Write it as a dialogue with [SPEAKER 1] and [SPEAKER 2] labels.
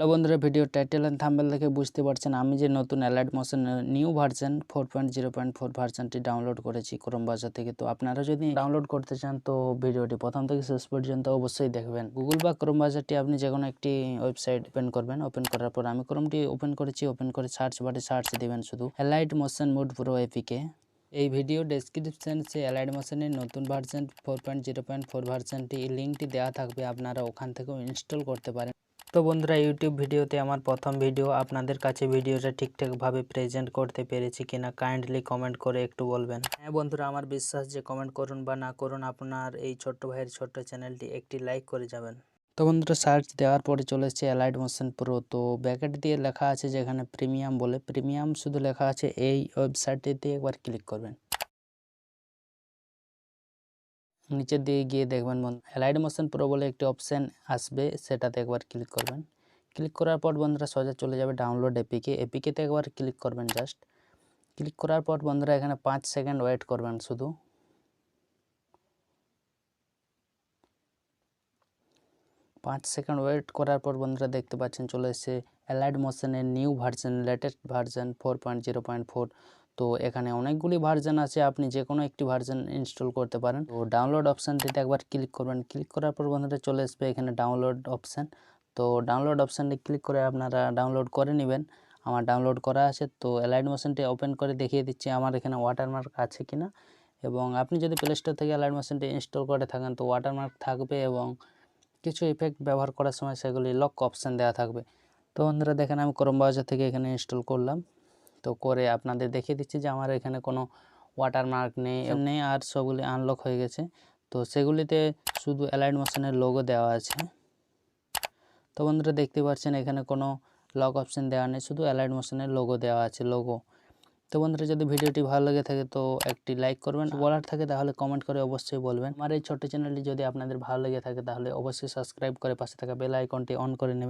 [SPEAKER 1] Hello বন্ধুরা, video title and thumbnail দেখে বুঝতে পারছেন আমি যে নতুন অ্যালাইট মোশন নিউ ভার্সন 4.0.4 ভার্সনটি ডাউনলোড করেছি ক্রোম ব্রাউজার থেকে। তো আপনারা যদি ডাউনলোড করতে চান তো ভিডিওটি প্রথম থেকে শেষ পর্যন্ত অবশ্যই দেখবেন। গুগল বা ক্রোম ব্রাউজারটি আপনি যে কোনো একটি ওয়েবসাইট ওপেন করবেন। ওপেন করার পর আমি ক্রোমটি ওপেন করেছি। ওপেন করে সার্চ বারে সার্চ দিবেন শুধু allied motion mode pro APK. এই ভিডিও ডেসক্রিপশনে অ্যালাইট মোশনের নতুন ভার্সন 4.0.4 ভার্সনটি লিঙ্কটি দেওয়া থাকবে, আপনারা ওখান থেকেও ইনস্টল করতে পারেন। তো বন্ধুরা, ইউটিউব ভিডিওতে আমার প্রথম ভিডিও, আপনাদের কাছে ভিডিওটা ঠিকঠাকভাবে প্রেজেন্ট করতে পেরেছি কিনা কাইন্ডলি কমেন্ট করে একটু বলবেন। হ্যাঁ বন্ধুরা, আমার বিশ্বাস যে কমেন্ট করুন বা না করুন, আপনার এই ছোট্ট ভাইয়ের ছোট্ট চ্যানেলটি একটি লাইক করে যাবেন। তো বন্ধুরা, সার্চ দেওয়ার পরে চলে এসেছে অ্যালাইট মোশন প্রো। তো ব্যাকেট দিয়ে লেখা আছে যেখানে প্রিমিয়াম বলে, প্রিমিয়াম শুধু লেখা আছে, এই ওয়েবসাইটটিতে একবার ক্লিক করবেন। নিচের দিকে গিয়ে দেখবেন অ্যালাইট মোশন প্রো বলে একটি অপশান আসবে, সেটাতে একবার ক্লিক করবেন। ক্লিক করার পর বন্ধুরা সোজা চলে যাবে ডাউনলোড এপিকেতে একবার ক্লিক করবেন। জাস্ট ক্লিক করার পর বন্ধুরা এখানে 5 সেকেন্ড ওয়েট করবেন। শুধু 5 সেকেন্ড ওয়েট করার পর বন্ধুরা দেখতে পাচ্ছেন চলে এসেছে অ্যালাইট মোশনের নিউ ভার্সন, লেটেস্ট ভার্সন 4.0.4। তো এখানে অনেকগুলি ভার্সন আছে, আপনি যে কোনো একটি ভার্সন ইনস্টল করতে পারেন। তো ডাউনলোড অপশানটিতে একবার ক্লিক করবেন। ক্লিক করার পর বন্ধুরা চলে আসবে এখানে ডাউনলোড অপশান। তো ডাউনলোড অপশানটি ক্লিক করে আপনারা ডাউনলোড করে নেবেন। আমার ডাউনলোড করা আছে। তো অ্যালাইট মোশনটি ওপেন করে দেখিয়ে দিচ্ছি আমার এখানে ওয়াটারমার্ক আছে কিনা। এবং আপনি যদি প্লে স্টোর থেকে অ্যালাইট মোশনটি ইনস্টল করে থাকেন তো ওয়াটারমার্ক থাকবে, এবং কিছু ইফেক্ট ব্যবহার করার সময় সেগুলি লক অপশান দেওয়া থাকবে। তো বন্ধুরা দেখেন আমি ক্রোম ব্রাউজার থেকে এখানে ইনস্টল করলাম। তো করে আপনাদের দেখিয়ে দিচ্ছি যে আমার এখানে কোনো ওয়াটারমার্ক নেই আর সবগুলি আনলক হয়ে গেছে। তো সেগুলিতে শুধু অ্যালাইট মোশনের লোগো দেওয়া আছে। তো বন্ধুরা দেখতে পাচ্ছেন এখানে কোনো লক অপশান দেওয়া নেই, শুধু অ্যালাইট মোশনের লোগো দেওয়া আছে, লোগো। তো বন্ধুরা, যদি ভিডিওটি ভালো লেগে থাকে তো একটি লাইক করবেন, বলার থাকে তাহলে কমেন্ট করে অবশ্যই বলবেন। আমার এই ছোট্ট চ্যানেলটি যদি আপনাদের ভালো লেগে থাকে তাহলে অবশ্যই সাবস্ক্রাইব করে পাশে থাকা বেল আইকনটি অন করে নেবেন।